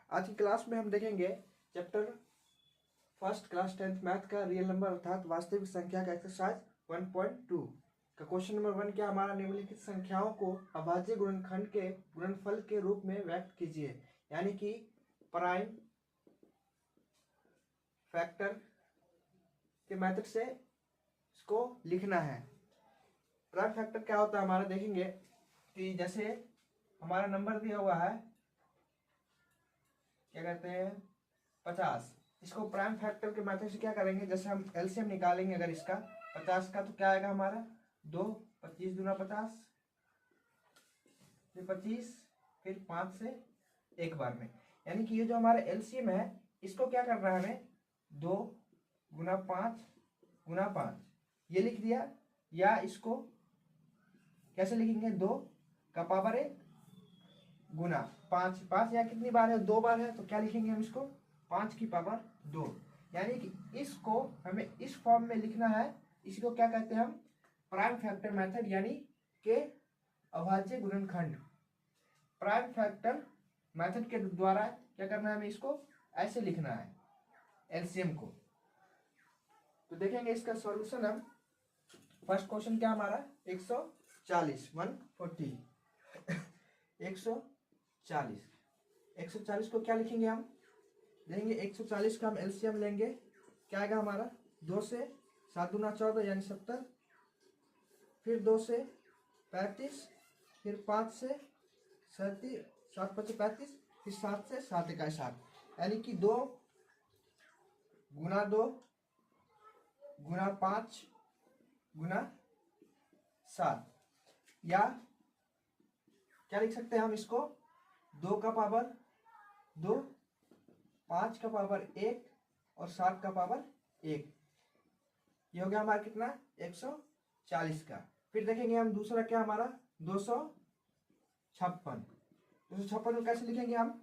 आज की क्लास में हम देखेंगे chapter first class 10th math का रियल नंबर अर्थात वास्तविक संख्या का एक्सरसाइज 1.2 का क्वेश्चन नंबर 1 क्या हमारा निम्नलिखित संख्याओं को अभाज्य गुणनखंड के गुणनफल के रूप में व्यक्त कीजिए। यानी कि प्राइम फैक्टर के मेथड से इसको लिखना है। प्राइम फैक्टर क्या होता है हमारा, देखेंगे कि जैसे हमारा नंबर दिया हुआ है, क्या कहते हैं 50। इसको प्राइम फैक्टर के मेथड से क्या करेंगे, जैसे हम एलसीएम निकालेंगे अगर इसका 50 का, तो क्या आएगा हमारा 2, 25 दूना 50, फिर 25, फिर 5 से एक बार में। यानी कि ये जो हमारा एलसीएम है इसको क्या करना है हमें 2 गुना 5 गुना 5 ये लिख दिया, या इसको कैसे लिखेंगे 2 का पावर 1 गुना 5, 5 या कितनी बार है 2 बार है, तो क्या लिखेंगे हम इसको 5 की पावर 2। यानी कि इसको हमें इस फॉर्म में लिखना है। इसी को क्या कहते हैं हम प्राइम फैक्टर मेथड, यानी के अभाज्य गुणनखंड। प्राइम फैक्टर मेथड के द्वारा क्या करना है हमें इसको ऐसे लिखना है एलसीएम को। तो देखेंगे इसका सॉल्यूशन हम। फर्स्ट क्वेश्चन क्या हमारा 140 140 को क्या लिखेंगे हम, लेंगे 140 का हम एलसीएम लेंगे, क्या आएगा हमारा 2 से 7 दूना 14 यानी 70, फिर 2 से 35, फिर 5 से 37, 7 5 35, फिर 7 से 7 1 7, यानी कि 2 गुना 2 गुना 5 गुना 7, या क्या लिख सकते हैं हम इसको 2 का पावर 2, 5 का पावर 1 और 7 का पावर 1। ये हो गया हमारा कितना 140 का। फिर देखेंगे हम दूसरा क्या हमारा 256 को कैसे लिखेंगे हम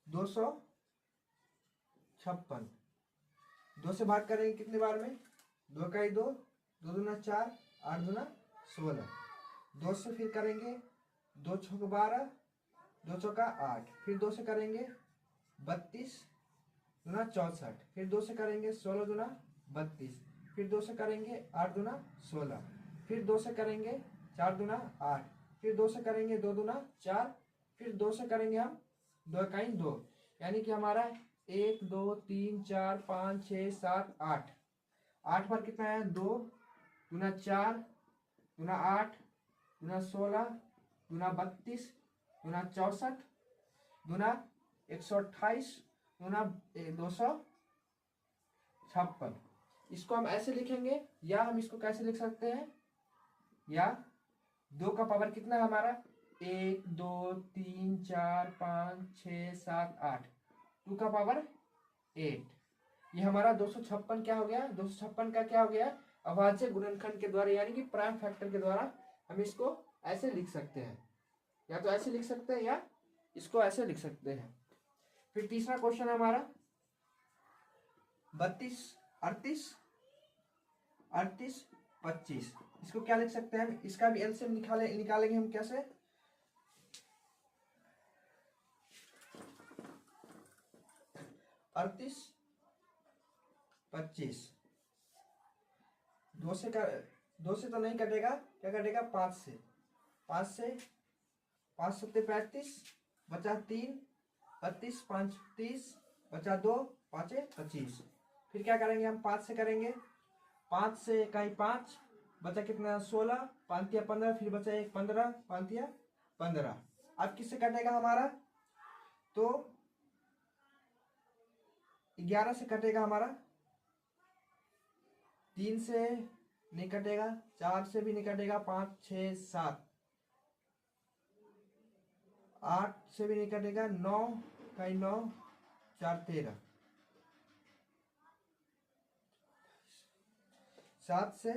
256, 2 से भाग करेंगे कितने बार में 2 का ही 2, 2 दूना 4, 8 दूना 16, 2 से फिर करेंगे 2 छक 12, 2 चौका 8, फिर 2 से करेंगे 32 दूना 64, फिर 2 से करेंगे 16 दूना 32, फिर 2 से करेंगे 8 दूना 16, फिर 2 से करेंगे 4 दूना 8, फिर 2 से करेंगे 2 दूना 4, फिर 2 से करेंगे हम 2 इकाई 2, यानी कि हमारा 1 2 3 4 5 6 7 8, 8 बार कितना है 2 दूना 4 दूना 8 दूना 16 दूना 32 दूना 64 दूना 128 दूना 256। इसको हम ऐसे लिखेंगे, या हम इसको कैसे लिख सकते हैं, या 2 का पावर कितना है हमारा 1 2 3 4 5 6 7 8, 2 का पावर 8। ये हमारा 256 क्या हो गया, 256 का क्या हो गया अभाज्य गुणनखंड के द्वारा, यानी कि प्राइम फैक्टर के द्वारा हम इसको ऐसे लिख सकते हैं, या तो ऐसे लिख सकते हैं या इसको ऐसे लिख सकते हैं। फिर तीसरा क्वेश्चन है हमारा 32 38 38 25, इसको क्या लिख सकते हैं हम, इसका भी एलसीएम निकालेंगे हम कैसे 38 25, 2 से तो नहीं कटेगा, क्या कटेगा 5 से 5 7 35 बचा 3 32 5 30 बचा 2 5 25। फिर क्या करेंगे हम 5 से करेंगे, 5 से इकाई 5 बचा कितना 16, 5 या 15, फिर बचा 1 15, 5 या 15। अब किससे कटेगा हमारा, तो 11 से कटेगा हमारा, 3 से नहीं कटेगा, 4 से भी नहीं कटेगा, 5 6 7 8 से भी नहीं कटेगा, 9 का 9 4 13, 7 से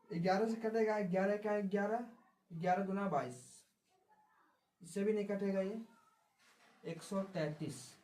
11 से कटेगा, 11 का 11, 11 दूना 22, इससे भी नहीं कटेगा, ये 133।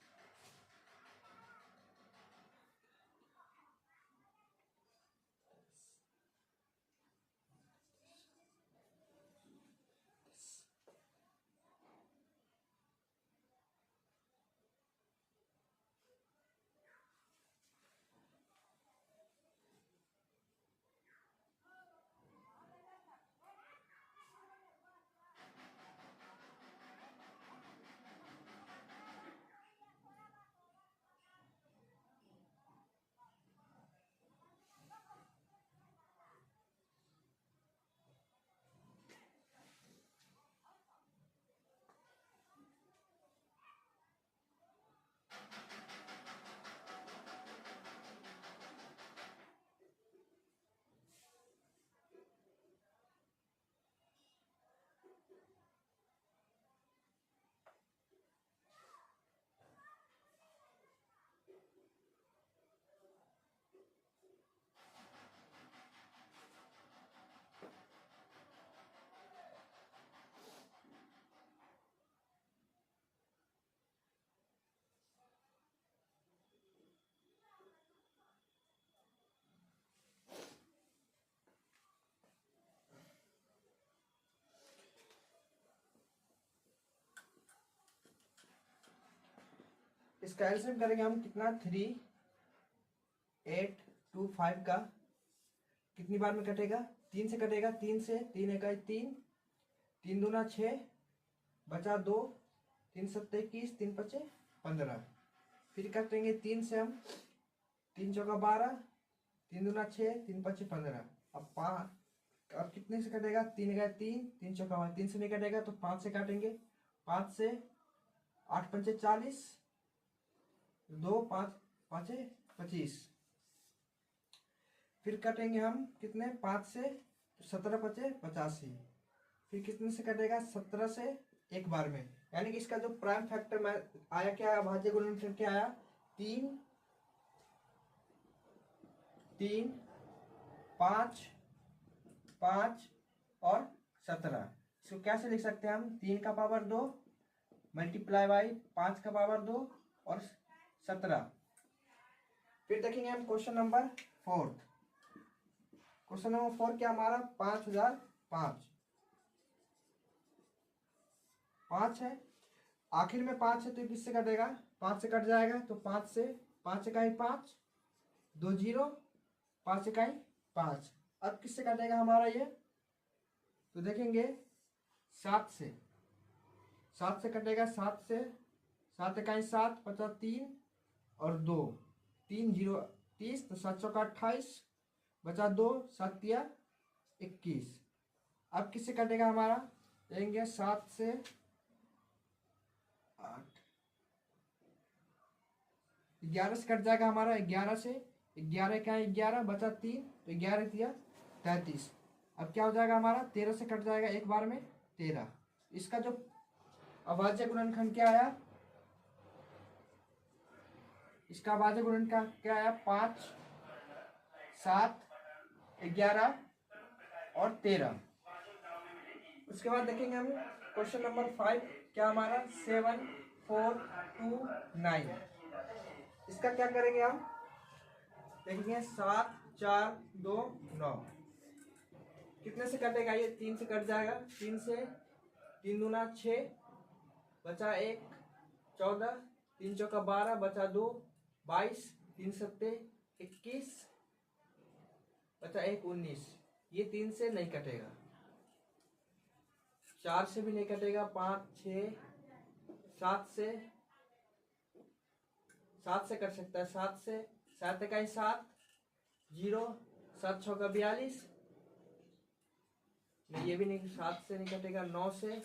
इसका एलसीएम करेंगे हम कितना 3, 8, 2, 5 का कितनी बार में कटेगा 3 से कटेगा 3 से 3 इकाई 3, 3 दूना 6 बचा 2, 3 सत्ते 21, 3 पचे 15। फिर कटेंगे 3 से हम 3 चौका 12, 3 दूना 6, 3 पचे 15। अब कितने से कटेगा 3 इकाई 3, 3 चौका 12, 3 से नहीं कटेगा तो 5 से काटेंगे। 5 से 8 पंचे 40, 2 5 5 25। फिर काटेंगे हम कितने 5 से 17 पचे 85। फिर कितने से कटेगा 17 से एक बार में, यानी कि इसका जो प्राइम फैक्टर में आया क्या आया, भाज्य गुणनखंड क्या आया 3 3 5 5 और 17। इसको कैसे लिख सकते हैं हम 3 का पावर 2 मल्टीप्लाई बाई 5 का पावर 2 और 17। फिर देखेंगे हम क्वेश्चन नंबर 4। क्वेश्चन नंबर 4 क्या हमारा 5005 5 है, आखिर में 5 है तो किससे कटेगा 5 से कट जाएगा तो 5 से 5 इकाई 5, 2 0, 5 इकाई 5। अब किससे कटेगा हमारा ये, तो देखेंगे 7 से कटेगा 7 से 7 इकाई 7 50 3 और 2 3 0 30 तो 7 चौका 28 बचा 2 7 तिया 21। अब किससे कटेगा हमारा, देंगे 7 से 8 11 से कट जाएगा हमारा, 11 से 11 का 11 बचा 3 तो 11 तिया 33। अब क्या हो जाएगा हमारा 13 से कट जाएगा एक बार में 13। इसका जो अभाज्य गुणनखंड क्या आया, इसका अभाज्य गुणनखंड क्या आया 5 7 11 और 13। उसके बाद देखेंगे हम क्वेश्चन नंबर 5 क्या हमारा 7 4 2 9। इसका क्या करेंगे हम, देखेंगे 7 4 2 9 कितने से कटेगा ये 3 से कट जाएगा, 3 से 3 दूना 6 बचा 1 14, 3 चौका 12 बचा 2 22, 3 सत्ते 21 बचा 1 19। ये 3 से नहीं कटेगा, 4 से भी नहीं कटेगा, 5 6 7 से कट सकता है, 7 से 7 इकाई 7 0 7 छः का 42 नहीं, ये भी नहीं 7 से नहीं कटेगा, 9 से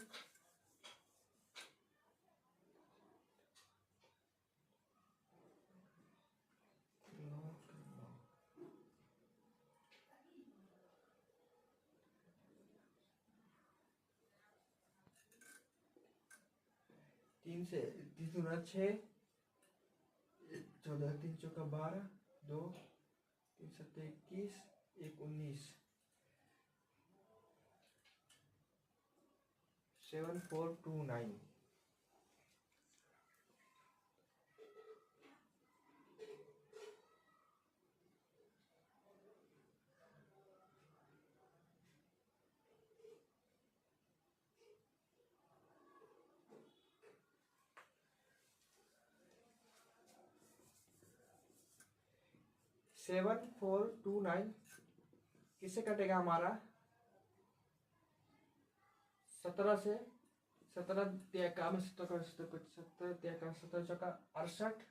3 से 3 दूना 6 14 3 चौका 12 2 3 सत्ते 21 1 19 7 4 2 9। सेवन 4 2 9 किससे कटेगा हमारा 17 से, 17 का 17 चौका 68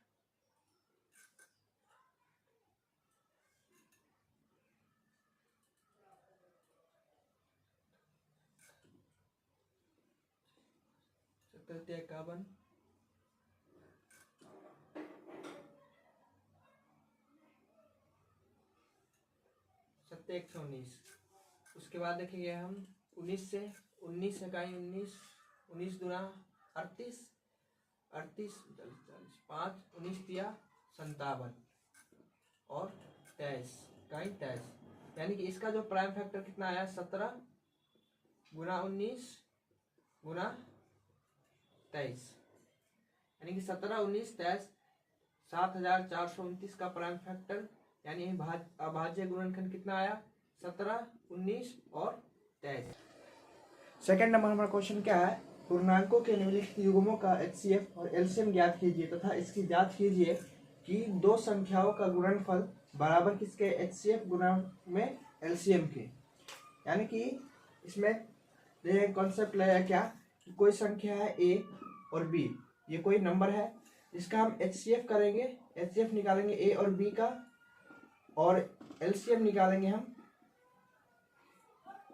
17 51 7 119। उसके बाद देखेंगे हम 19 से 19 इकाई 19 19 दूना 38 38 40 5 19 तिया 57 और 23 इकाई 23, यानी कि इसका जो प्राइम फैक्टर कितना आया 17 गुना 19 गुना 23, यानी कि 17 19 23 7429 का प्राइम फैक्टर, यानी अभाज्य गुणनखंड कितना आया 17 19 और 23। सेकेंड नंबर हमारा क्वेश्चन क्या है पूर्णांकों के निम्नलिखित युग्मों का HCF और LCM ज्ञात कीजिए तथा इसकी जांच कीजिए कि दो संख्याओं का गुणनफल बराबर किसके HCF गुणा में LCM के। यानी कि इसमें कॉन्सेप्ट लगाया क्या कि कोई संख्या है A और B, ये कोई नंबर है इसका हम HCF करेंगे, HCF निकालेंगे A और B का, और LCM निकालेंगे हम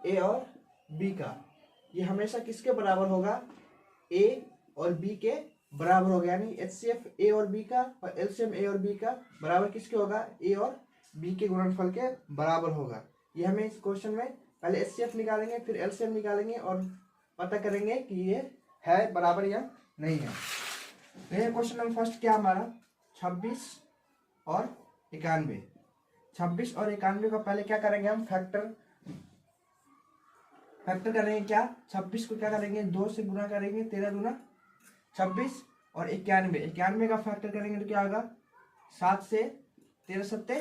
A और B का। ये हमेशा किसके बराबर होगा? A और B के बराबर होगा। यानी HCF A और B का और LCM A और B का बराबर किसके होगा? A और B के गुणनफल के बराबर होगा। ये हमें इस क्वेश्चन में पहले HCF निकालेंगे फिर LCM निकालेंगे और पता करेंगे कि ये है बराबर या नहीं है। ये क्वेश्चन नंबर फर्स्ट क्या हमारा 26 और 91। 26 और 91 का पहले क्या करेंगे हम? फैक्टर करेंगे। क्या 26 को क्या करेंगे? 2 से गुना करेंगे, 13 दूना 26, और 91 का फैक्टर करेंगे तो क्या होगा? 7 से 13 सत्ते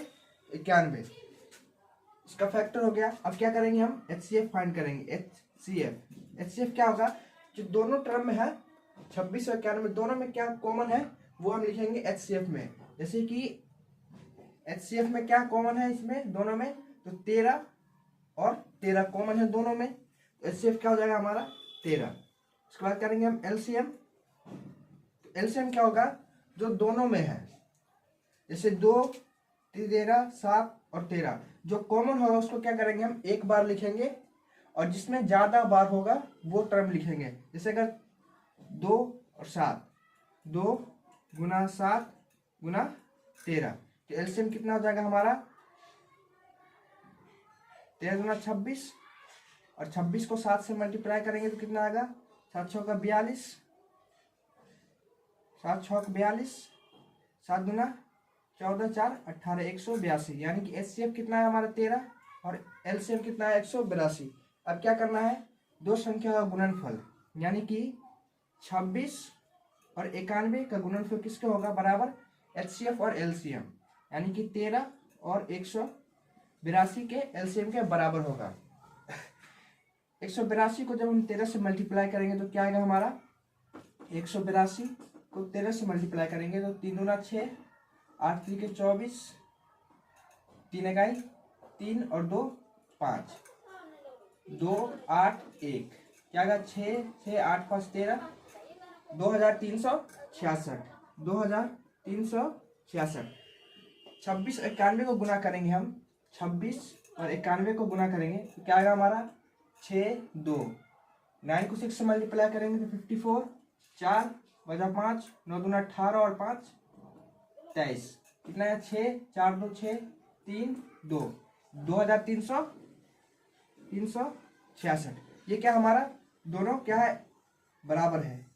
91, इसका फैक्टर हो गया। अब क्या करेंगे हम? HCF फाइंड करेंगे। HCF क्या होगा? जो दोनों टर्म में है 26 और 91 दोनों में क्या कॉमन है वो हम लिखेंगे HCF में। जैसे कि HCF में क्या कॉमन है इसमें दोनों में? तो 13 और 13 कॉमन है दोनों में, तो HCF क्या हो जाएगा हमारा? 13। उसके बाद करेंगे हम LCM। LCM क्या होगा? जो दोनों में है, जैसे 2, 13, 7 और 13 जो कॉमन होगा उसको क्या करेंगे हम? एक बार लिखेंगे, और जिसमें ज्यादा बार होगा वो टर्म लिखेंगे। जैसे अगर 2 और 7, 2 गुना 7 गुना 13, तो LCM कितना हो जाएगा हमारा? 13 गुना 26, और 26 को 7 से मल्टीप्लाई करेंगे तो कितना आएगा? 7 छः का 42, 7 छः का 42, 7 गुना 14 4 18 182। यानी कि HCF कितना है हमारा? 13, और LCM कितना है? 182। अब क्या करना है? दो संख्या का गुणनफल, यानी कि 26 और 91 का गुणनफल किसके होगा? बराबर HCF और LCM, यानी कि 13 और 182 के LCM के बराबर होगा। 182 को जब हम 13 से मल्टीप्लाई करेंगे तो क्या आएगा हमारा? 182 को 13 से मल्टीप्लाई करेंगे तो 3 दूना 6, 8 3 के 24, 3 इकाई 3 और 2 5, 2 8 1, क्या आएगा? 6 6 8 5 13, 2366। 2366। 26 और 91 को गुना करेंगे हम, 26 और 91 को गुना करेंगे तो क्या आएगा हमारा? 6 2। 9 को 6 से मल्टीप्लाई करेंगे तो 54, 4 बजा 5, 9 दूना 18 और 5 23, कितना है? 6 4 2 6 3 2, 2366। ये क्या हमारा? दोनों क्या है? बराबर है।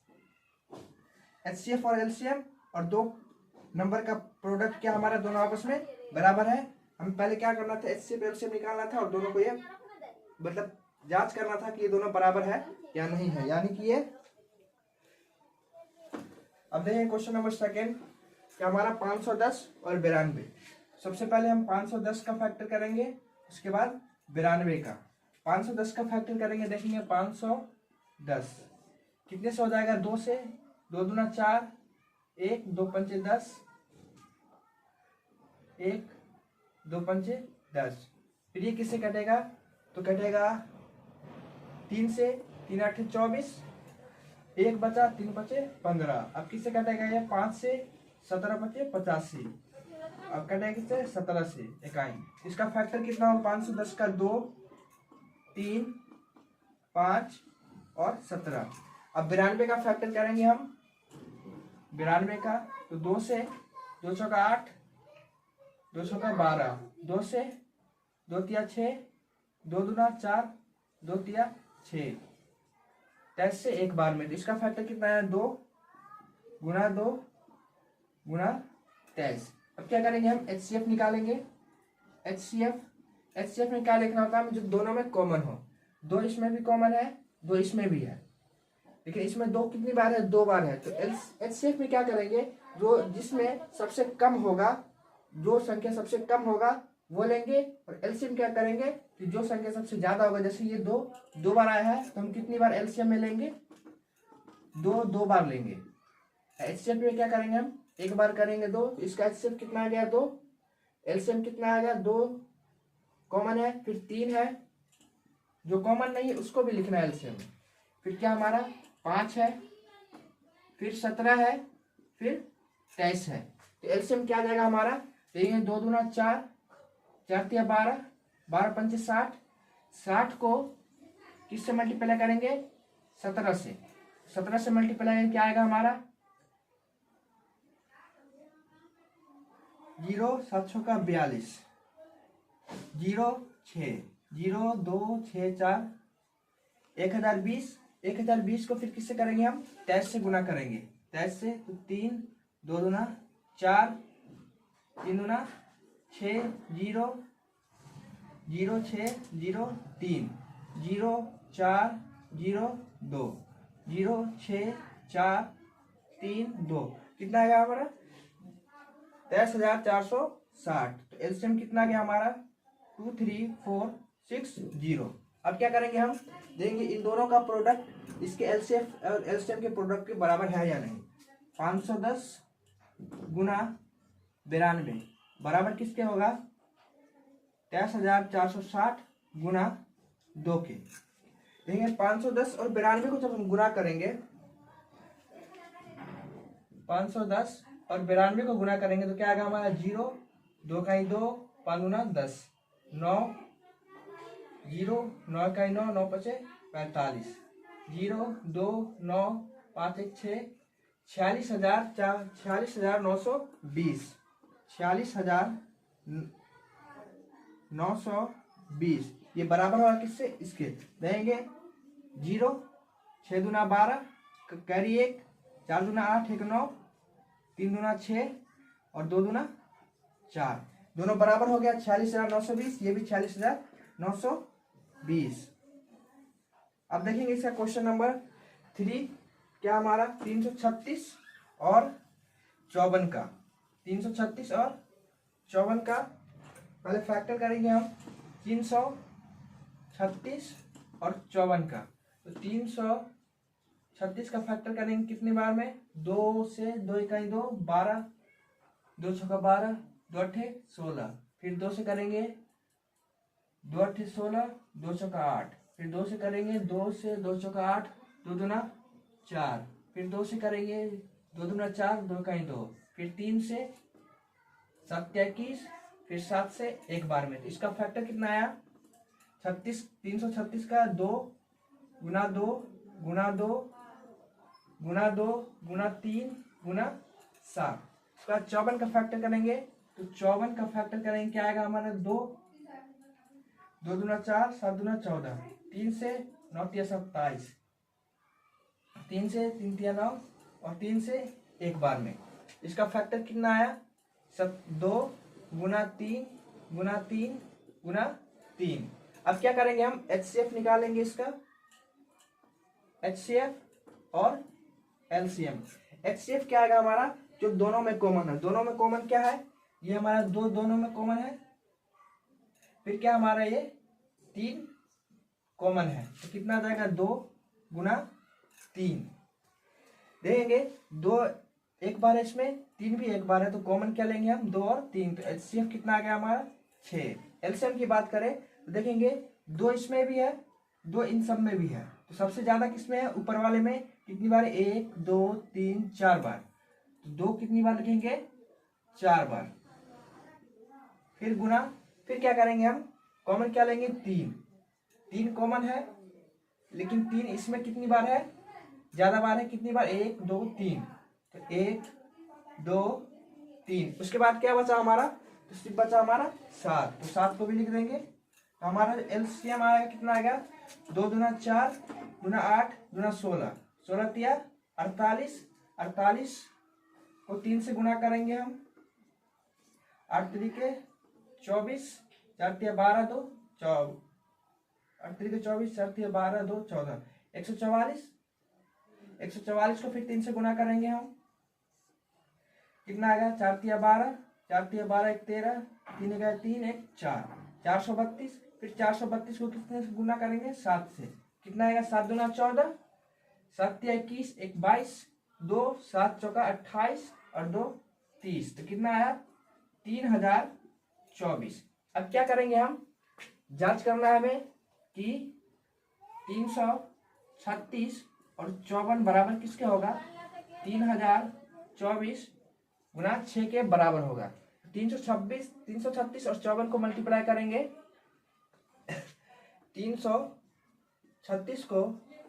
HCF और LCM और दो नंबर का प्रोडक्ट क्या हमारा? दोनों आपस में बराबर है। हमें पहले क्या करना था? HCF LCM निकालना था और दोनों को ये मतलब जांच करना था कि ये दोनों बराबर है या नहीं है, यानी कि ये। अब देखें क्वेश्चन नंबर सेकेंड क्या हमारा 510 और 92। सबसे पहले हम 510 का फैक्टर करेंगे, उसके बाद 92 का। 510 का फैक्टर करेंगे, देखेंगे 510 कितने से हो जाएगा? 2 से, 2 दूना 4, 1 2 पंचे 10, 1 2 पंचे 10। फिर ये किससे कटेगा? तो कटेगा 3 से, 3 8 24, 1 बचा, 3 बचे 15। अब किससे कटेगा? ये 5 से, 17 बचे 85। अब कटेगा किससे? 17 से 51। इसका फैक्टर कितना हो? 510 का 2 3 5 और 17। अब 92 का फैक्टर करेंगे हम। 92 का तो 2 से, 2 छः का 8, 2 छः का 12, 2 से, 2 तिया 6, 2 दूना 4, 2 तिया 6, 23 से एक बार में। तो इसका फैक्टर कितना है? 2 गुना 2 गुना 23। अब क्या करेंगे हम? HCF निकालेंगे। HCF में क्या लिखना होता है? जो दोनों में कॉमन हो। 2 इसमें भी कॉमन है, 2 इसमें भी है, लेकिन इसमें 2 कितनी बार है? 2 बार है। तो HCF में क्या करेंगे? जो जिसमें सबसे कम होगा, जो संख्या सबसे कम होगा वो लेंगे, और LCM क्या करेंगे कि जो संख्या सबसे ज्यादा होगा, जैसे ये 2 बार आया है तो हम कितनी बार LCM में लेंगे? दो दो बार लेंगे। एचसीएफ में क्या करेंगे हम, एक बार करेंगे दो, इसका एचसीएफ कितना आ गया 2, एलसीएम कितना आ गया 2 कॉमन है, फिर 3 है, जो कॉमन नहीं है उसको भी लिखना है एलसीएम। फिर क्या हमारा 5 है, फिर 17 है, फिर 23 है। तो एलसीएम क्या आ जाएगा हमारा, देखेंगे 2 दूना 4, 4 तिया 12, 12 पंचे 60, 60 को किससे मल्टीप्लाई करेंगे 17 से, 17 से मल्टीप्लाई करेंगे क्या आएगा हमारा 0 7 6 का 42, 0 6 0 2 6 4 1020, 1020 को फिर किससे करेंगे हम 23 से गुना करेंगे, 23 से, तो 3 2 दूना 4, 3 दूना 6 0 0 6 0 3 0 4 0 2 0 6 4 3 2, कितना आएगा हमारा 23,460। तो एलसीएम कितना गया हमारा 23460। अब क्या करेंगे हम, देंगे इन दोनों का प्रोडक्ट इसके एलसीएफ और एलसीएम के प्रोडक्ट के बराबर है या नहीं। 510 गुना 92 बराबर किसके होगा 23,460 गुना 2 के। देखेंगे 510 और 92 को जब हम गुना करेंगे, 510 और 92 को गुना करेंगे तो क्या आएगा हमारा 0 2 का 2 5 गुना 10 9 0 9 का 9 9 पचे 45 0 2 9 5 1 6 46,920 46,920 ये बराबर होगा किससे इसके, देंगे 0 6 दूना 12 कैरी 1 4 दूना 8 1 9 3 दूना 6 और 2 दूना 4, दोनों बराबर हो गया 46,920, ये भी 46,920। अब देखेंगे इसका क्वेश्चन नंबर 3 क्या हमारा 336 और 54 का, 336 और 54 का पहले फैक्टर करेंगे हम 336 और 54 का। तो 336 का फैक्टर करेंगे कितनी बार में 2 से 2 इकाई 2 12 2 छक्का 12 2 अट्ठे 16, फिर 2 से करेंगे 2 अट्ठे 16 2 चौका 8, फिर 2 से करेंगे 2 से 2 चौका 8 2 दूना 4, फिर 2 से करेंगे 2 दूना 4 2 इकाई 2, फिर 3 से 7 21, फिर 7 से एक बार में। तो इसका फैक्टर कितना आया 36, 336 का 2 गुना 2 गुना 2 गुना 2 गुना 3 गुना 7, उसका 54 का फैक्टर करेंगे तो 54 का फैक्टर करेंगे क्या आएगा हमारा 2 2 दूना 4 7 दूना 14, 3 से 9 तिया 27, 3 से 3 तिया 9 और 3 से एक बार में। इसका फैक्टर कितना आया 2 गुना 3 गुना 3 गुना 3। अब क्या करेंगे हम एचसीएफ निकालेंगे इसका, एचसीएफ और एलसीएम। एचसीएफ क्या आएगा हमारा जो दोनों में कॉमन है, दोनों में कॉमन क्या है ये हमारा 2 दोनों में कॉमन है, फिर क्या हमारा ये 3 कॉमन है, तो कितना आ जाएगा 2 गुना 3। देखेंगे 2 एक बार है इसमें 3 भी एक बार है, तो कॉमन क्या लेंगे हम 2 और 3, तो एचसीएफ कितना आ गया हमारा 6। एलसीएम की बात करें तो देखेंगे 2 इसमें भी है 2 इन सब में भी है, तो सबसे ज्यादा किसमें है ऊपर वाले में, कितनी बार 1 2 3 4 बार, तो 2 कितनी बार लिखेंगे 4 बार, फिर गुना, फिर क्या करेंगे हम कॉमन क्या लेंगे 3 कॉमन है, लेकिन 3 इसमें कितनी बार है ज्यादा बार है, कितनी बार 1 2 3, तो 1 2 3, उसके बाद क्या बचा हमारा, तो सिर्फ बचा हमारा 7, तो 7 को भी लिख देंगे। तो हमारा एलसीएम आएगा कितना आएगा 2 दूना 4 दूना 8 दूना 16, 16 तिया 48, 48 को 3 से गुना करेंगे हम, 8 तरीके 24, 4 तिया 12 2 8 तरीके 24 4 तिया 12 2 14, 144, 144 को फिर 3 से गुना करेंगे हम, कितना आएगा 4 तिया 12 4 तिया 12 1 13 3 1 3 1 4, 432, फिर 432 को कितने से गुना करेंगे 7 से, कितना आएगा 7 दूना 14 7 या 21, 1 22, 2 7 चौका 28 और 2 30, तो कितना आया 3024। अब क्या करेंगे हम, जांच करना है हमें कि 336 और 54 बराबर किसके होगा, 3024 गुना 6 के बराबर होगा। 336 और 54 को मल्टीप्लाई करेंगे, 336 को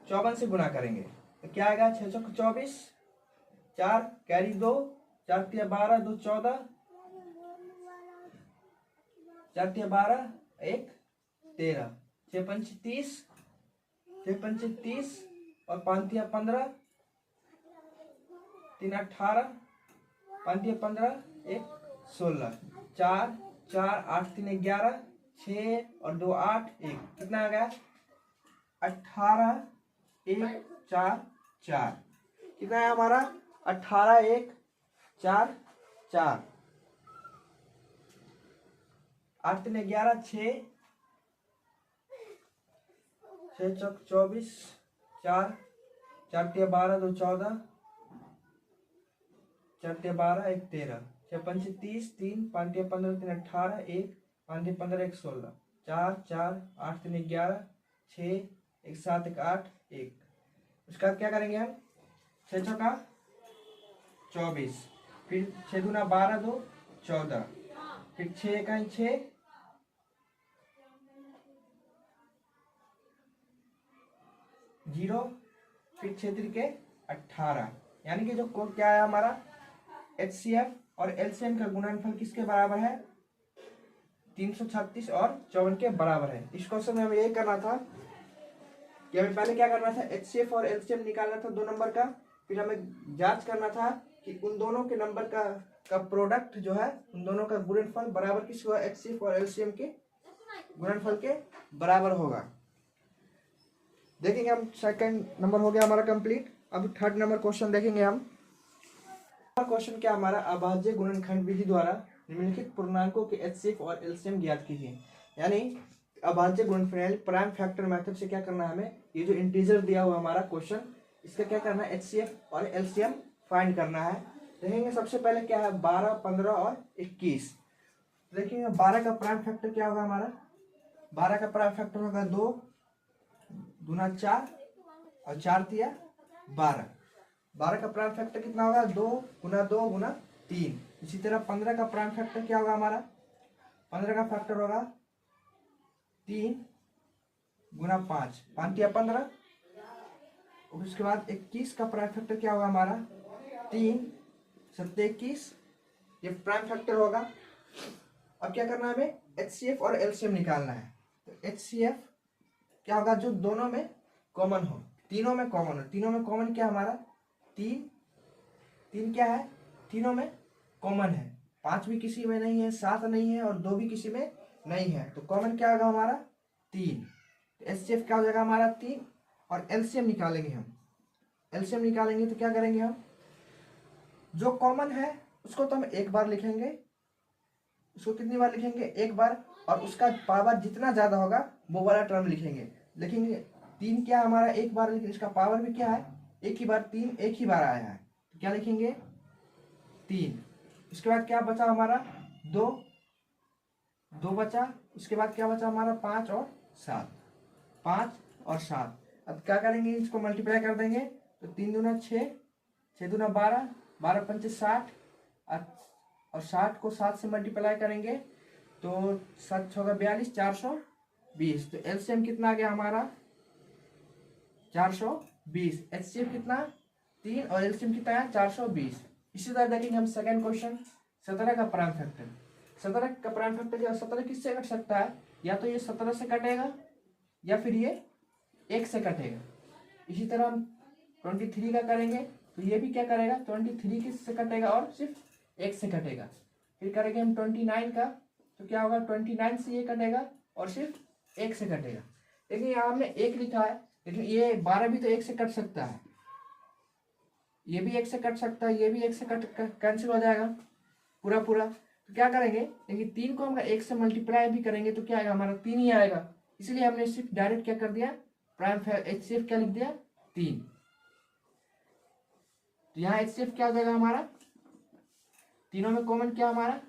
54 से गुना करेंगे तो क्या आएगा, 6 चौक 24, 4 कैरी 2, 4 तिया 12, 2 14, 4 तिया 12, 1 13, 6 पंच 30, 6 पंच 30 और 5 तिया 15, 3 18, 5 तिया 15, 1 16, 4 4 8 3 11, 6 और 2 8, 1 कितना आ गया 18 1 4 4, कितना है हमारा 18 1 4 4, 8 3 11, 6 6 चौक 24, 4 4 तिया 12, 2 14, 4 तिया 12, 1 13, 6 पंच 30, 3 5 तिया 15, 3 18, 1 5 तिया 15, 1 16, 4 4 8 3 11, 6 1 7 1 8, 1। उसका क्या करेंगे हम, 6 चौका 24, फिर 6 दूना 12, 2 14, फिर 6 इकाई 6, 0, फिर 6 तिरके 18, यानी कि जो क्या है हमारा HCF और LCM का गुणनफल किसके बराबर है, 336 और 54 के बराबर है। इस क्वेश्चन में हमें यही करना था कि हमें पहले क्या करना था, HCF और LCM निकालना था 2 नंबर का, फिर हमें जांच करना था कि उन दोनों के नंबर का प्रोडक्ट जो है, उन दोनों का गुणनफल बराबर किस हुआ, HCF और LCM के गुणनफल के बराबर होगा। देखेंगे हम, सेकंड नंबर हो गया हमारा कंप्लीट। अब थर्ड नंबर क्वेश्चन देखेंगे हम। क्वेश्चन क्या हमारा, अभाज्य गुणनखंड विधि द्वारा निम्नलिखित पूर्णांकों के HCF और LCM ज्ञात कीजिए। यानी अभाज्य गुणनफल प्राइम फैक्टर मेथड से क्या करना है हमें, ये जो इंटीजर दिया हुआ हमारा क्वेश्चन, इसका क्या करना है, HCF और LCM फाइंड करना है। देखेंगे सबसे पहले क्या है, 12 15 और 21। देखेंगे 12 का प्राइम फैक्टर क्या होगा हमारा, 12 का प्राइम फैक्टर होगा 2 दूना 4 और 4 तिया 12। 12 का प्राइम फैक्टर कितना होगा, 2 गुना 3। इसी तरह 15 का प्राइम फैक्टर क्या होगा हमारा, 15 का फैक्टर होगा 3 गुना 5, 5 तिया 15। उसके बाद 21 का प्राइम फैक्टर क्या होगा हमारा, 3 7 21, ये प्राइम फैक्टर होगा। अब क्या करना है हमें, HCF और LCM निकालना है। तो HCF क्या होगा, जो दोनों में कॉमन हो, तीनों में कॉमन हो। तीनों में कॉमन क्या हमारा, 3 क्या है, तीनों में कॉमन है। 5 भी किसी में नहीं है, 7 नहीं है और 2 भी किसी में नहीं है, तो कॉमन क्या होगा हमारा 3। तो HCF क्या हो जाएगा हमारा 3। और LCM निकालेंगे हम। LCM निकालेंगे तो क्या करेंगे हम, जो कॉमन है उसको तो हम एक बार लिखेंगे, उसको कितनी बार लिखेंगे, एक बार, और उसका पावर जितना ज्यादा होगा वो वाला टर्म लिखेंगे। लिखेंगे 3 क्या हमारा एक बार, लेकिन इसका पावर भी क्या है, एक ही बार, 3 एक ही बार आया है, तो क्या लिखेंगे 3। उसके बाद क्या बचा हमारा, 2 बचा। उसके बाद क्या बचा हमारा, 5 और 7, 5 और 7। अब क्या करेंगे, इसको मल्टीप्लाई कर देंगे, तो 3 दूना 6, 6 दूना 12, 12 पंचे 60, और 60 को 7 से मल्टीप्लाई करेंगे तो 7 6 42, 420। तो LCM कितना आ गया हमारा 420। HCF कितना 3 और LCM कितना है 420। इसी तरह देखेंगे हम सेकंड क्वेश्चन, 17 का प्राइम फैक्टर। 17 का प्राइम फैक्टर, 17 किससे कट सकता है, या तो ये 17 से कटेगा या फिर ये 1 से कटेगा। इसी तरह हम 23 का करेंगे तो ये भी क्या करेगा, 23 किससे कटेगा और सिर्फ 1 से कटेगा। फिर करेंगे हम 29 का, तो क्या होगा 29 से ये कटेगा और सिर्फ 1 से कटेगा। लेकिन यहाँ हमने 1 लिखा है, लेकिन ये 12 भी तो 1 से कट सकता है, ये भी 1 से कट सकता है, ये भी 1 से कट कैंसिल हो जाएगा पूरा। तो क्या करेंगे, लेकिन 3 को हम 1 से मल्टीप्लाई भी करेंगे तो क्या आएगा हमारा 3 ही आएगा। इसलिए हमने सिर्फ डायरेक्ट क्या कर दिया, प्राइम HCF क्या लिख दिया 3। तो यहाँ HCF क्या हो जाएगा हमारा, तीनों में कॉमन क्या हमारा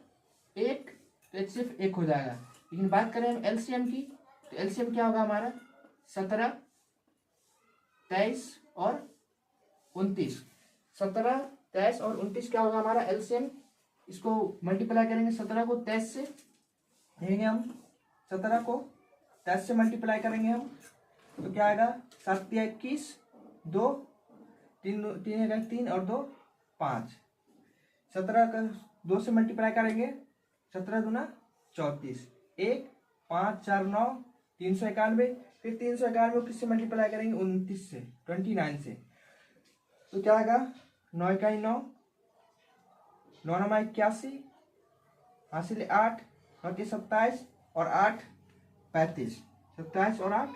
1, तो HCF 1 हो जाएगा। लेकिन बात करें हम LCM की, तो LCM क्या होगा हमारा 17, 23 और 29। 17, 23 और 29 क्या होगा हमारा LCM। इसको मल्टीप्लाई करेंगे 17 को 23 से, देंगे हम 17 को 23 से मल्टीप्लाई करेंगे हम, तो क्या आएगा 7 या 21, 2 3 3 और 2 5। 17 का 2 से मल्टीप्लाई करेंगे, 17 दूना 34, 1 5 4 9 391, फिर 391 को किससे मल्टीप्लाई करेंगे 29 से 29 से, तो क्या आएगा 9 इकाई 9, 9 9 81, हासिल 8, 9 के 27 और 8 35, 27 और 8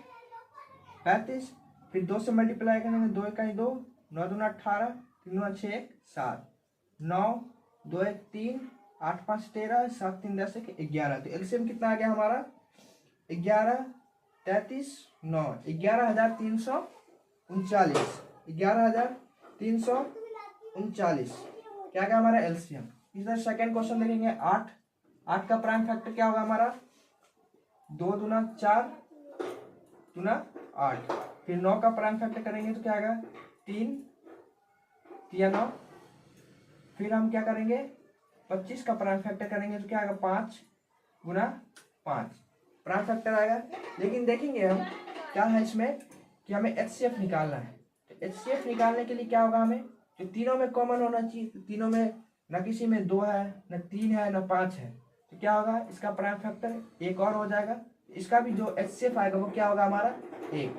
35, फिर 2 से मल्टीप्लाई करेंगे 2 इकाई 2, 9 दूना 18, 3 दूना 6 7, 9 2 1 3, 8 5 13, 7 3 10 11। तो एलसीएम कितना आ गया हमारा 11 33 9, 11,339, 11,339 क्या क्या हमारा एलसीएम। इधर सेकंड क्वेश्चन देखेंगे 8 का प्राइम फैक्टर क्या होगा हमारा 2 दूना 4 दूना 8, फिर 9 का प्राइम फैक्टर करेंगे तो क्या आएगा 3 3 9, फिर हम क्या करेंगे 25 का प्राइम फैक्टर करेंगे तो क्या आएगा 5 गुना 5 प्राइम फैक्टर आएगा। लेकिन देखेंगे हम क्या है इसमें कि हमें HCF निकालना है। तो HCF निकालने के लिए क्या होगा हमें जो तीनों में कॉमन होना चाहिए, तो तीनों में न किसी में 2 है न 3 है न 5 है, तो क्या होगा इसका प्राइम फैक्टर 1 और हो जाएगा। इसका भी जो HCF आएगा वो क्या होगा हमारा 1,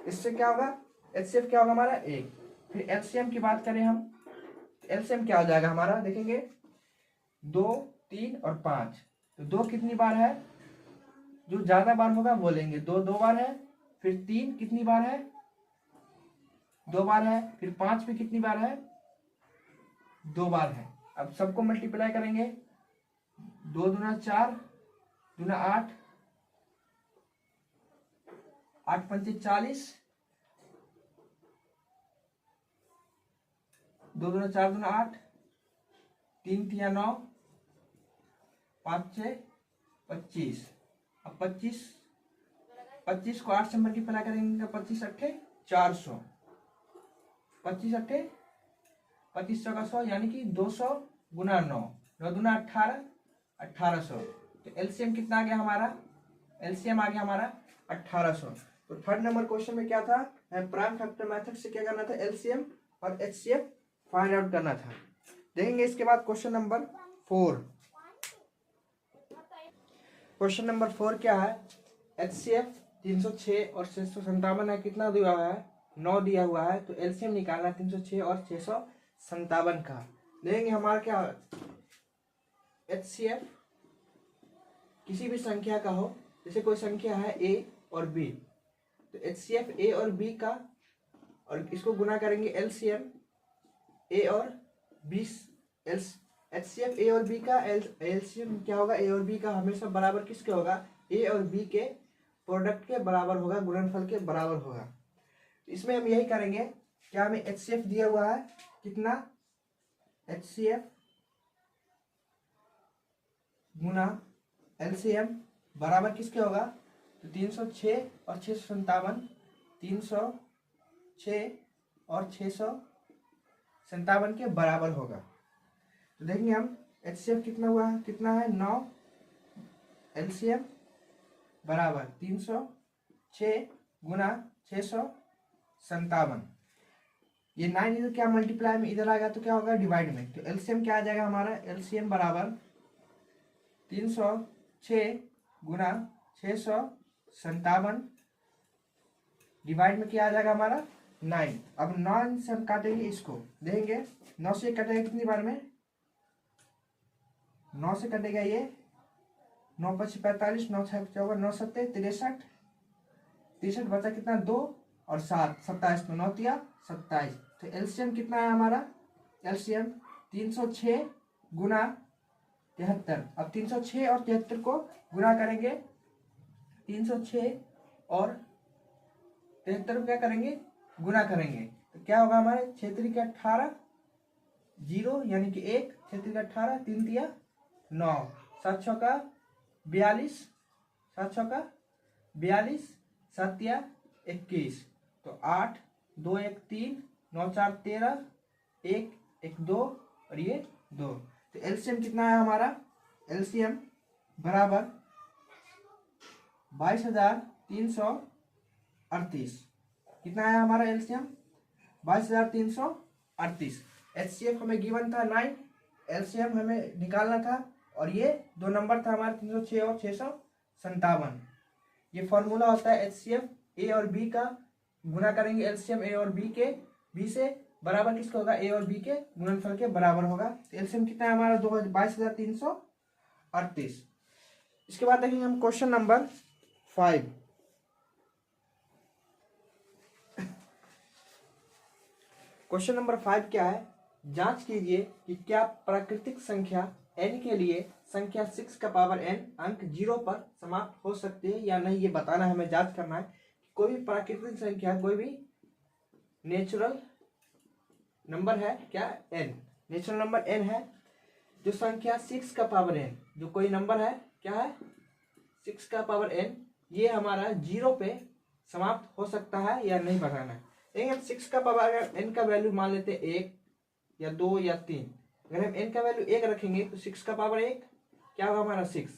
इससे क्या होगा HCF क्या होगा हमारा 1। फिर LCM की बात करें हम, LCM क्या हो जाएगा हमारा देखेंगे 2 3 और 5, तो 2 कितनी बार है, जो ज्यादा बार होगा वो लेंगे, 2 बार है, फिर 3 कितनी बार है 2 बार है, फिर 5 भी कितनी बार है 2 बार है। अब सबको मल्टीप्लाई करेंगे 2 दूना 4 दूना 8, 8 पंचे 40, 2 दूना 4 दूना 8, 3 3 9, 5 6 25। अब 25 को 8 से मल्टीप्लाई करेंगे 25 अट्ठे 400, 25 अट्ठे 25 का 100 यानी कि 200 गुना 9, 9 दूना 18, 1800। तो एलसीएम कितना आ गया हमारा, एलसीएम आ गया हमारा 1800। तो थर्ड नंबर क्वेश्चन में क्या था, प्राइम फैक्टर मेथड से क्या करना था एलसीएम और एचसीएफ फाइंड आउट करना था। देखेंगे इसके बाद क्वेश्चन नंबर 4। क्वेश्चन नंबर 4 क्या है, HCF 306 और 657 है, कितना दिया हुआ है 9 दिया हुआ है, तो एलसीएम निकालना है 306 और 657 का। देखेंगे हमारा क्या HCF किसी भी संख्या का हो, जैसे कोई संख्या है A और B, तो HCF A और B का, और इसको गुना करेंगे LCM A और B, HCF A और B का LCM क्या होगा A और B का हमेशा बराबर किसके होगा, A और B के प्रोडक्ट के बराबर होगा, गुणनफल के बराबर होगा। इसमें हम यही करेंगे, क्या हमें HCF दिया हुआ है कितना HCF गुना LCM बराबर किसके होगा, तो 306 और 657, 306 और 657 के बराबर होगा। तो देखेंगे हम HCF कितना हुआ है, कितना है 9, LCM बराबर 306 गुना 657, ये 9 इधर क्या मल्टीप्लाई में इधर आएगा तो क्या होगा डिवाइड में, तो LCM क्या आ जाएगा हमारा, LCM बराबर 306 गुना 657 डिवाइड में क्या आ जाएगा हमारा 9। अब 9 से हम काटेंगे इसको, देखेंगे 9 से कटेगा कितनी बार में, 9 से कटेगा ये 9 5 45, 9 6 54, 9 7 63, 63 बचा कितना 2 और 7 27, तो 9 तिया 27। तो एलसीएम कितना है हमारा, एलसीएम 306 गुना 73। अब 306 और 73 को गुना करेंगे, 306 और 73 को क्या करेंगे गुना करेंगे, तो क्या होगा हमारे 6 3 के 18, 0 यानी कि 1, 6 3 18, 3 दिया 9, 7 6 42, 7 6 42, 7 दिया 21, तो 8 2 1 3, 9 4 13, 1 1 2 और ये 2। तो एलसीएम कितना है हमारा? एलसीएम बराबर 22,338। कितना है हमारा एलसीएम? 22,338। एचसीएफ हमें गिवन था 9, एलसीएम हमें निकालना था और ये दो नंबर था हमारा 306 और 657। ये फॉर्मूला होता है एचसीएफ ए और बी का गुना करेंगे एलसीएम ए और बी के, बी से बराबर किसका होगा? ए और बी के गुणनफल के बराबर होगा। तो एलसीएम कितना है हमारा? 22,338। इसके बाद देखेंगे हम क्वेश्चन नंबर 5। क्वेश्चन नंबर 5 क्या है? जांच कीजिए कि क्या प्राकृतिक संख्या n के लिए संख्या 6 का पावर n अंक 0 पर समाप्त हो सकती है या नहीं, ये बताना है, हमें जांच करना है। कोई भी प्राकृतिक संख्या, कोई भी नेचुरल नंबर है क्या? n नेचुरल नंबर n है, जो संख्या 6 का पावर n, जो कोई नंबर है क्या है? 6 का पावर n, ये हमारा 0 पे समाप्त हो सकता है या नहीं बताना है। देखिए हम 6 का पावर अगर n का वैल्यू मान लेते हैं 1 या 2 या 3, अगर हम n का वैल्यू 1 रखेंगे तो 6 का पावर 1 क्या होगा हमारा? 6।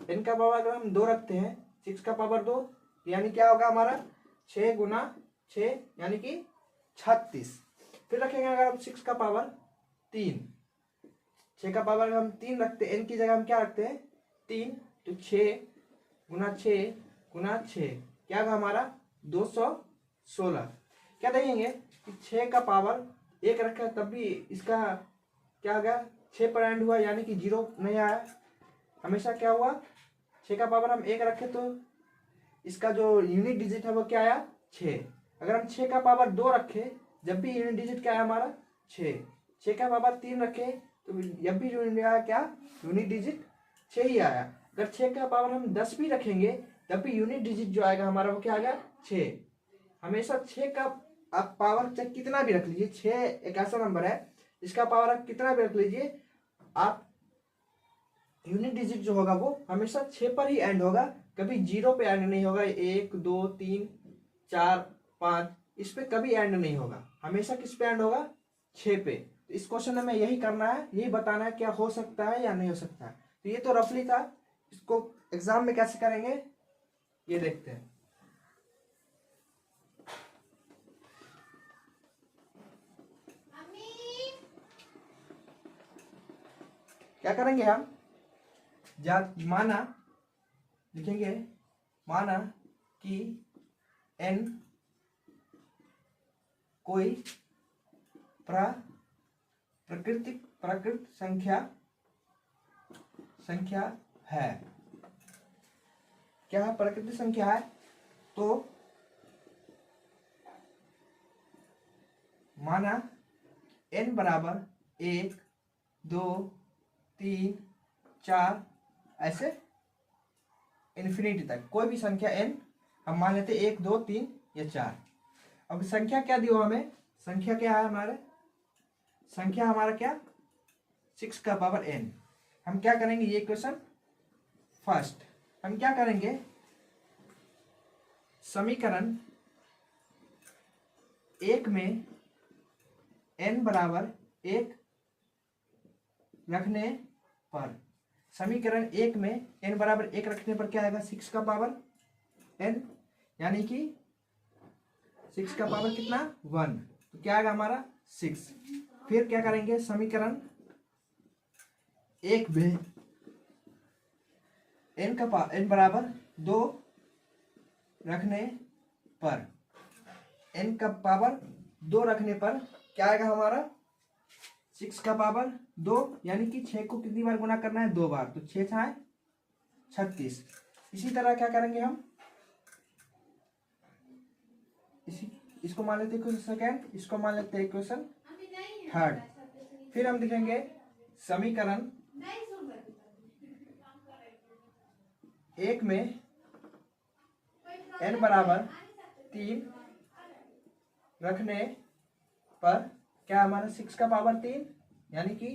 n का पावर अगर हम 2 रखते हैं, 6 का पावर 2 यानी क्या होगा हमारा? 6 गुना 6 यानी कि 36। फिर रखेंगे अगर हम 6 का पावर 3, 6 का पावर अगर हम 3 रखते हैं, n की जगह हम क्या रखते हैं? 3, तो 6 गुना 6 गुना 6 क्या होगा हमारा? 216। क्या देखेंगे कि 6 का पावर 1 रखा तब भी इसका क्या होगा? 6 पर एंड हुआ यानी कि 0 नहीं आया। हमेशा क्या हुआ? 6 का पावर हम 1 रखे तो इसका जो यूनिट डिजिट है वो क्या आया? 6। अगर हम 6 का पावर 2 रखे, जब भी यूनिट डिजिट क्या आया हमारा? 6। 6 का पावर 3 रखे तो जब भी यूनिट आया क्या? यूनिट डिजिट 6 ही आया। अगर 6 का पावर हम 10 भी रखेंगे, तब भी यूनिट डिजिट जो आएगा हमारा वो क्या आ गया? 6। हमेशा 6 का आप पावर चाहे कितना भी रख लीजिए, 6 एक ऐसा नंबर है इसका पावर आप कितना भी रख लीजिए, आप यूनिट डिजिट जो होगा वो हमेशा 6 पर ही एंड होगा, कभी 0 पे एंड नहीं होगा। 1 2 3 4 5 इस पे कभी एंड नहीं होगा, हमेशा किस पे एंड होगा? 6 पे। तो इस क्वेश्चन में हमें यही करना है, यही बताना है क्या हो सकता है या नहीं हो सकता है। तो ये तो रफली था, इसको एग्जाम में कैसे करेंगे ये देखते हैं। क्या करेंगे हम? माना लिखेंगे, माना कि n कोई प्राकृत संख्या है। क्या है? प्राकृतिक संख्या है। तो माना n बराबर 1 2 3 4 ऐसे इन्फिनिटी तक कोई भी संख्या n हम मान लेते 1 2 3 या 4। अब संख्या क्या दी हो हमें? संख्या क्या है हमारे? संख्या हमारा क्या? 6 का पावर n। हम क्या करेंगे? ये क्वेश्चन फर्स्ट हम क्या करेंगे? समीकरण 1 में n बराबर 1 रखने पर, समीकरण 1 में n बराबर 1 रखने पर क्या आएगा? 6 का पावर n यानी कि 6 का पावर कितना? 1। तो क्या आएगा हमारा? 6। फिर क्या करेंगे? समीकरण 1 में n बराबर 2 रखने पर, n का पावर 2 रखने पर क्या आएगा हमारा? 6 का पावर 2 यानी कि 6 को कितनी बार गुना करना है? 2 बार। तो 6 छाए 36। इसी तरह क्या करेंगे हम? इसको मान लेते इक्वेशन सेकेंड, इसको मान लेते हैं इक्वेशन थर्ड। फिर हम लिखेंगे समीकरण 1 में n बराबर 3 रखने पर क्या हमारा? 6 का पावर 3 यानी कि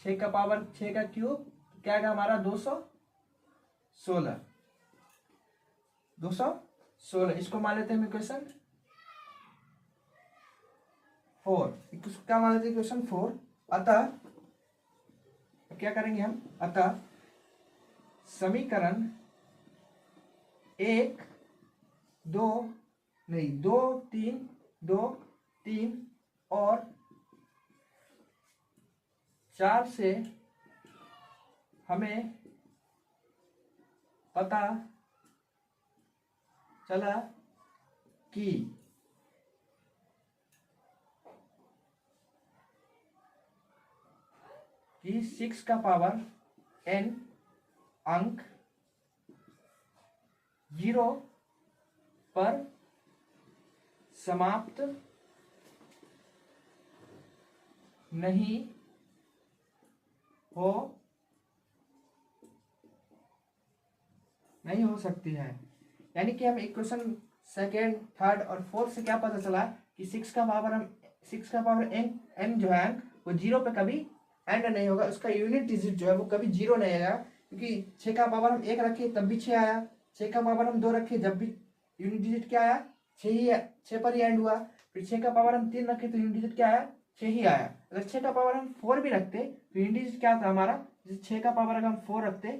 6 का पावर 6 का क्यूब क्या आएगा हमारा 216। 216 इसको मान लेते हैं इक्वेशन 4। इसको क्या मान लेते हैं इक्वेशन 4। अतः क्या करेंगे हम, अतः समीकरण 1 2 नहीं 2 3 2 3 और 4 से हमें पता चला कि कि 6 का पावर n अंक 0 पर समाप्त नहीं हो सकती है। यानी कि हम इक्वेशन सेकेंड थर्ड और फोर्थ से क्या पता चला कि 6 का पावर n जो है वो 0 पे कभी एंड नहीं होगा, उसका यूनिट डिजिट जो है वो कभी 0 नहीं आएगा, क्योंकि 6 का पावर हम 1 रखे तब भी 6 आया, 6 का पावर हम 2 रखे जब भी यूनिट डिजिट क्या आया 6 पर ही एंड हुआ। फिर 6 का पावर हम 3 रखे तो यूनिट डिजिट क्या आया 6 ही आया। अगर 6 का पावर हम 4 भी रखते तो यूनिट डिजिट क्या था हमारा, जैसे 6 का पावर अगर हम 4 रखते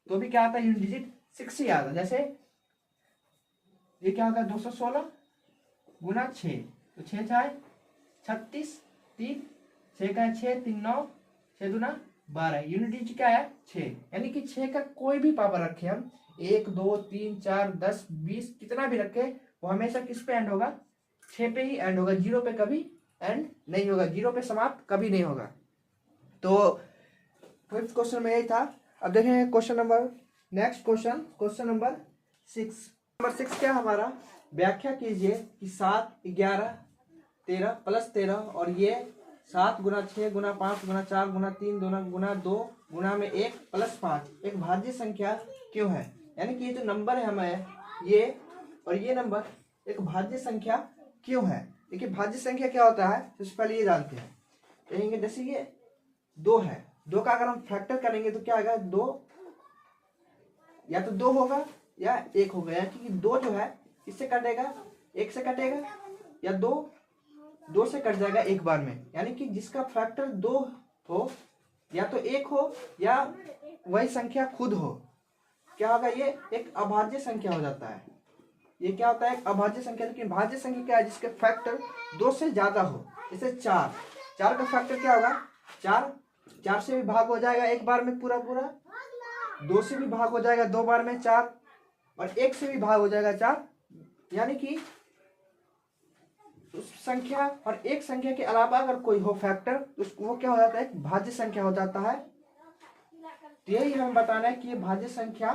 तो भी क्या आता यूनिट डिजिट 6 ही आता। जैसे ये क्या होगा 216 गुना 6, तो 6 चाहे 36 3 6 का 6 3 9 6 दूना 12, यूनिट डिजिट क्या है 6। यानी कि 6 का कोई भी पावर रखे हम 1 2 3 4 10 20 कितना भी रखे वो हमेशा किस पे एंड होगा 6 पे ही एंड होगा, 0 पे कभी एंड नहीं होगा, 0 पे समाप्त कभी नहीं होगा। तो फिफ्थ क्वेश्चन में यही था। अब देखेंगे question number next question number 6 क्या हमारा, व्याख्या कीजिए कि 7 11 13 प्लस 13 और ये 7 गुना 6 गुना 5 गुना 4 गुना 3 गुना 2 गुना में 1 प्लस 5 एक भाज्य संख्या क्यों है। यानी कि ये जो नंबर है हमें ये और ये नंबर एक भाज्य संख्या क्यों है। देखिए भाज्य संख्या क्या होता है सबसे पहले ये जानते हैं। कहेंगे जैसे ये 2 है, 2 का अगर हम फैक्टर करेंगे तो क्या आएगा 2 या तो 2 होगा या 1 होगा, यानी कि 2 जो है इससे कटेगा 1 से कटेगा या 2 से कट जाएगा एक बार में। यानी कि जिसका फैक्टर 2 हो या तो 1 हो या वही संख्या खुद हो, क्या होगा ये एक अभाज्य संख्या हो जाता है। ये क्या होता है एक अभाज्य संख्या। लेकिन भाज्य संख्या क्या है जिसके फैक्टर 2 से ज्यादा हो। जैसे 4 का फैक्टर क्या होगा 4 से भी भाग हो जाएगा एक बार में पूरा 2 से भी भाग हो जाएगा 2 बार में 4 और 1 से भी भाग हो जाएगा 4। यानी कि उस संख्या और एक संख्या के अलावा अगर कोई हो फैक्टर तो वो क्या हो जाता है एक भाज्य संख्या हो जाता है। तो यही हमें बताना है कि ये भाज्य संख्या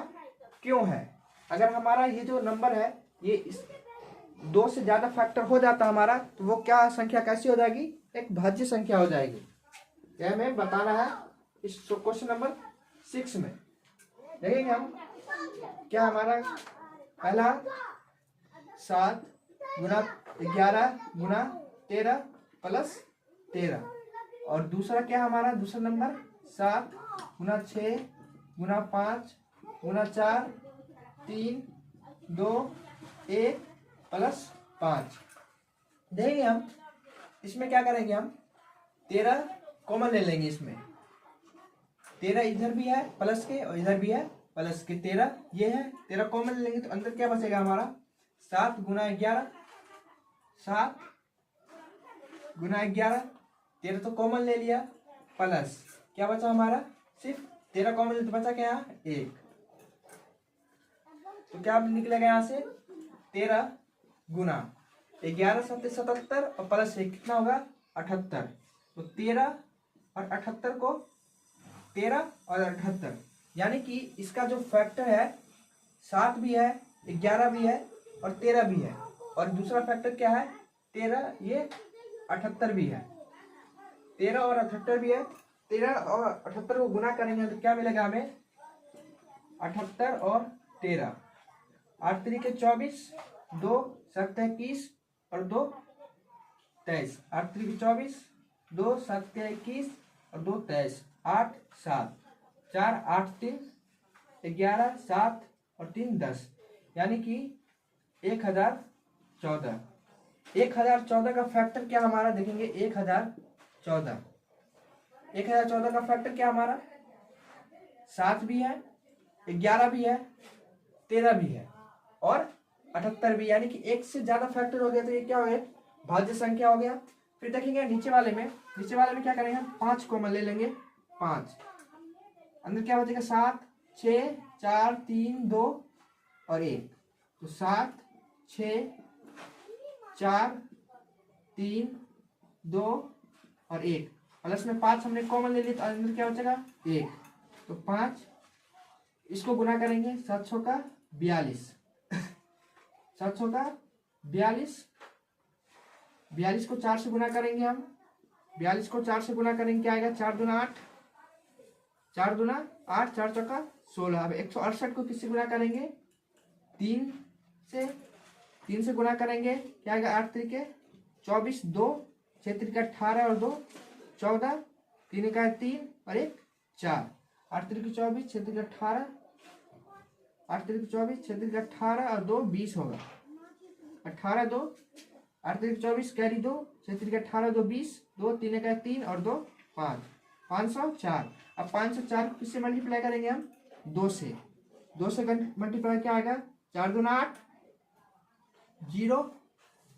क्यों है। अगर हमारा ये जो नंबर है ये इस 2 से ज्यादा फैक्टर हो जाता हमारा तो वो क्या संख्या कैसी हो जाएगी एक भाज्य संख्या हो जाएगी। यह हमें बताना है इस क्वेश्चन नंबर 6 में। देखेंगे हम क्या हमारा पहला 7 गुना 11 गुना 13 प्लस 13 और दूसरा क्या हमारा दूसरा नंबर 7 गुना 6 गुना 5 गुना 4 3 2 1 प्लस 5। देखेंगे हम इसमें क्या करेंगे हम 13 कॉमन ले लेंगे। इसमें 13 इधर भी है प्लस के और इधर भी है प्लस के, 13 ये है 13 कॉमन ले लेंगे तो अंदर क्या बचेगा हमारा 7 गुना 11 7 गुना 11 13 तो कॉमन ले लिया प्लस क्या बचा हमारा सिर्फ 13 कॉमन ले तो बचा क्या 1। तो क्या निकलेगा यहाँ से 13 गुना 11 7 77 और प्लस 1 कितना होगा 78। तो 13 और 78 को 13 और 78 यानी कि इसका जो फैक्टर है 7 भी है 11 भी है और 13 भी है और दूसरा फैक्टर क्या है 13 ये 78 भी है। 13 और 78 भी है। 13 और 78 को गुना करेंगे तो क्या मिलेगा हमें 78 और 13 8 3 24 2 7 21 और 2 23 8 3 24 2 7 के 21 और 2 23, 8 7, 4 8 3 11, 7 और 3 10, यानी कि 1014। 1014 का फैक्टर क्या हमारा देखेंगे। 1014 का फैक्टर क्या हमारा 7 भी है, 11 भी है, 13 भी है और 78 भी, यानी कि एक से ज्यादा फैक्टर हो गया तो ये क्या हो गया, भाज्य संख्या हो गया। फिर देखेंगे नीचे वाले में क्या करेंगे हम, 5 कॉमन ले लेंगे। 5 अंदर क्या बचेगा, 7 6 4 3 2 और 1, तो 7 6 4 3 2 और 1, प्लस में 5 हमने कॉमन ले लिया तो अंदर क्या बचेगा 1, तो 5 इसको गुना करेंगे 700 का 42, 700 का 42, 42 को 4 से गुना करेंगे हम, 42 को 4 से गुना करेंगे क्या आएगा, 4 दूना 8, 4 दूना 8, 4 चौका 16। अब 168 को किससे गुना करेंगे, 3 से गुना करेंगे क्या आएगा, 8 3 के 24, 2 6 3 के 18 और 2 14, 3 का 3 और 1 4, 8 3 के 24, 6 3 के 18, 8 3 के 24, 6 3 के 18 और 2 20 होगा, 18 2 8 3 के 24 कैरी 2, 6 3 के 18 2 20, 2 3 का 3 और 2 5, 504। अब 504 को किससे मल्टीप्लाई करेंगे हम, 2 से मल्टीप्लाई क्या आएगा, 4 दूना 8 0,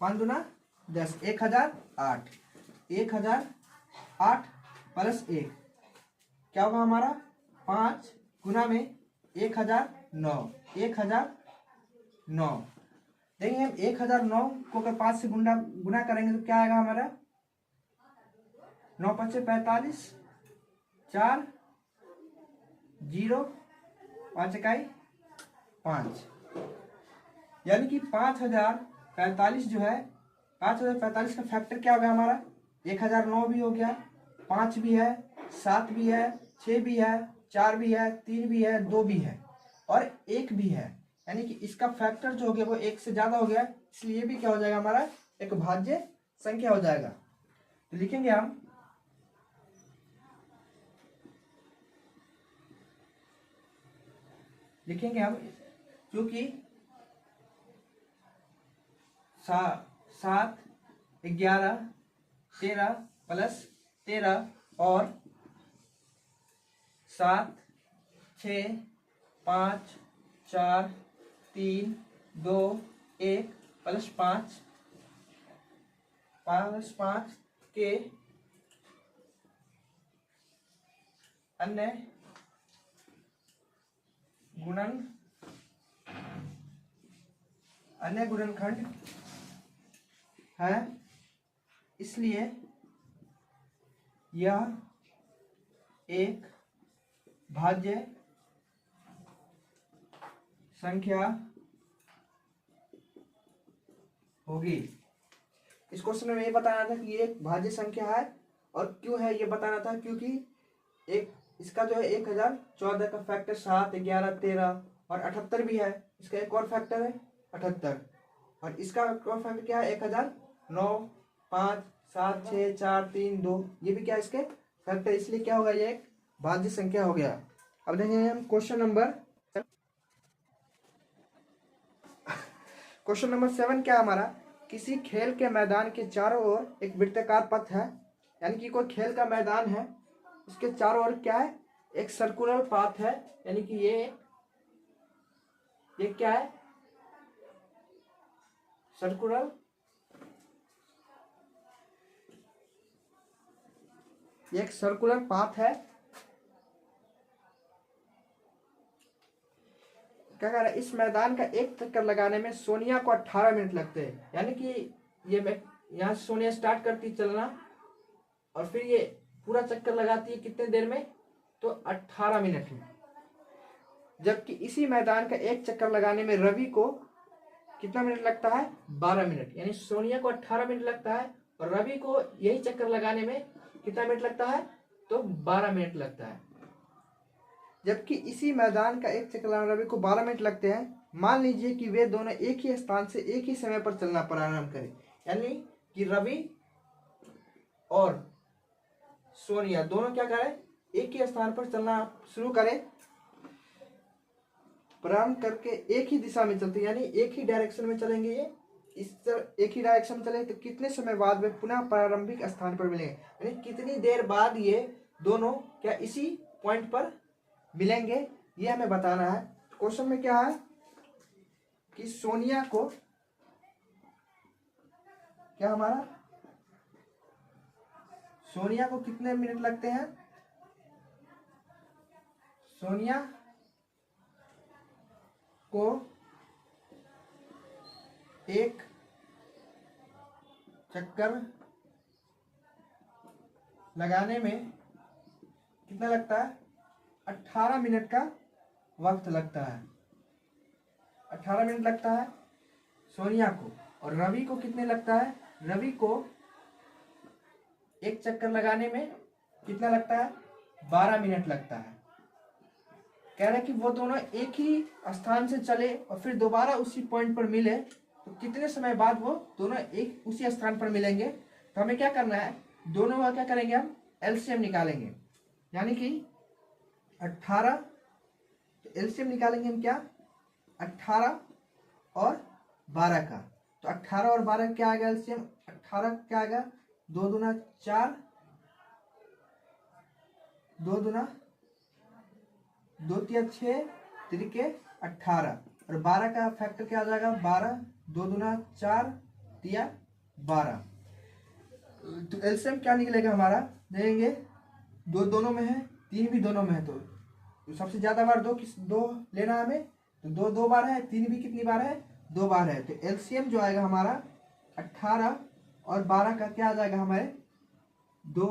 5 दूना 10, 1008, 1008 प्लस 1 क्या होगा हमारा, 5 गुना में 1009, 1009। देखेंगे हम 1009 को अगर 5 से गुना करेंगे तो क्या आएगा हमारा, 9 5 45, 4 0 5 इकाई 5, यानी कि 5045 जो है, 5045 का फैक्टर क्या हो गया हमारा, 1009 भी हो गया, 5 भी है, 7 भी है, 6 भी है, 4 भी है, 3 भी है, 2 भी है और 1 भी है, यानी कि इसका फैक्टर जो हो गया वो 1 से ज्यादा हो गया, इसलिए भी क्या हो जाएगा हमारा, एक भाज्य संख्या हो जाएगा। तो लिखेंगे हम क्योंकि 7 11 13 प्लस 13 और 7 6 5 4 3 2 1 प्लस 5 के अन्य गुणनखंड है, इसलिए यह एक भाज्य संख्या होगी। इस क्वेश्चन में ये बताना था कि ये एक भाज्य संख्या है, और क्यों है ये बताना था, क्योंकि एक इसका जो है 1014 का फैक्टर 7 11 13 और 78 भी है, इसका एक और फैक्टर है 78, और इसका और फैक्टर क्या है 1009 5 7 6 4 3 2, ये भी क्या है इसके फैक्टर, इसलिए क्या होगा ये एक भाज्य संख्या हो गया। अब देखेंगे हम क्वेश्चन नंबर 7 क्या हमारा, किसी खेल के मैदान के चारों ओर एक वृत्ताकार पथ है, यानी कि कोई खेल का मैदान है, उसके चारों ओर क्या है, एक सर्कुलर पाथ है, यानी कि ये क्या है, सर्कुलर, ये एक सर्कुलर पाथ है। क्या कह रहा है, इस मैदान का एक चक्कर लगाने में सोनिया को 18 मिनट लगते हैं, यानी कि ये यहाँ से सोनिया स्टार्ट करती चलना और फिर ये पूरा चक्कर लगाती है कितने देर में, तो 18 मिनट में। जबकि इसी मैदान का एक चक्कर लगाने में रवि को कितना मिनट लगता है, 12 मिनट, यानी सोनिया को 18 मिनट लगता है और रवि को यही चक्कर लगाने में कितना मिनट लगता है, तो 12 मिनट लगता है। जबकि इसी मैदान का एक चक्कर लगाने रवि को 12 मिनट लगते हैं। मान लीजिए कि वे दोनों एक ही स्थान से एक ही समय पर चलना प्रारंभ करें, यानी कि रवि और सोनिया, दोनों क्या करें, एक ही स्थान पर चलना शुरू करें। प्रारंभ करके एक ही दिशा में चलते, यानी एक ही डायरेक्शन में चलेंगे। ये इस तरह एक ही डायरेक्शन में चले तो कितने समय बाद में पुनः प्रारंभिक स्थान पर मिलेंगे, यानी कितनी देर बाद ये दोनों क्या इसी पॉइंट पर मिलेंगे, ये हमें बताना है। क्वेश्चन में क्या है कि सोनिया को क्या हमारा सोनिया को कितने मिनट लगते हैं, सोनिया को एक चक्कर लगाने में कितना लगता है, 18 मिनट का वक्त लगता है। 18 मिनट लगता है सोनिया को। और रवि को कितने लगता है, रवि को एक चक्कर लगाने में कितना लगता है, 12 मिनट लगता है। कह रहे कि वो दोनों एक ही स्थान से चले और फिर दोबारा उसी पॉइंट पर मिले तो कितने समय बाद वो दोनों एक उसी स्थान पर मिलेंगे। तो हमें क्या करना है, दोनों का क्या करेंगे, हम एलसीएम निकालेंगे। यानी कि 18, तो एलसीएम निकालेंगे हम क्या, 18 और 12 का। तो 18 और 12 क्या आएगा एलसीएम, 18 क्या आएगा, 2 दूना 4, 2 दूना 2 तिया 6, त्रिके 18 और 12 का फैक्टर क्या आ जाएगा, 12, 2 दूना 4 तिया 12। तो एलसीएम क्या निकलेगा हमारा, देंगे 2 दोनों में है, 3 भी दोनों में है। तो सबसे ज्यादा बार 2 लेना है हमें, तो 2 बार है, 3 भी कितनी बार है, 2 बार है। तो एलसीएम जो आएगा हमारा 18 और 12 का क्या आ जाएगा हमारे, 2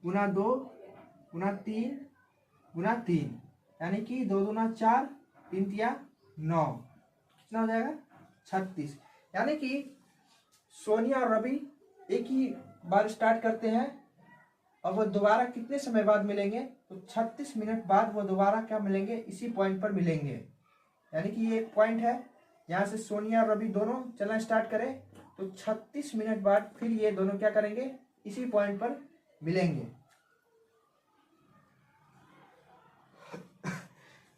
गुना 2 गुना 3 गुना 3, यानी कि 2 दूना 4, 3 तिया 9, कितना हो जाएगा 36। यानी कि सोनिया और रवि एक ही बार स्टार्ट करते हैं और वो दोबारा कितने समय बाद मिलेंगे, तो 36 मिनट बाद वो दोबारा क्या मिलेंगे, इसी पॉइंट पर मिलेंगे। यानी कि ये एक पॉइंट है, यहाँ से सोनिया और रवि दोनों चलना स्टार्ट करें तो 36 मिनट बाद फिर ये दोनों क्या करेंगे, इसी पॉइंट पर मिलेंगे।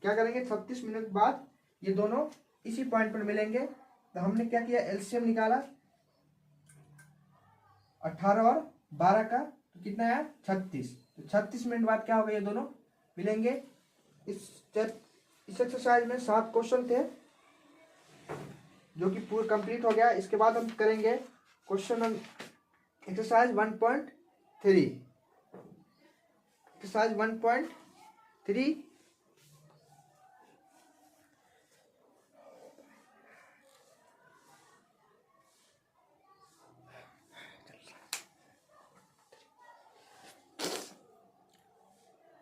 क्या करेंगे, 36 मिनट बाद ये दोनों इसी पॉइंट पर मिलेंगे। तो हमने क्या किया, एलसीएम निकाला 18 और 12 का, तो कितना है 36। तो 36 मिनट बाद क्या होगा, ये दोनों मिलेंगे। इस एक्सरसाइज में 7 क्वेश्चन थे जो कि पूरा कंप्लीट हो गया। इसके बाद हम करेंगे क्वेश्चन एक्सरसाइज 1.3। एक्सरसाइज 1.3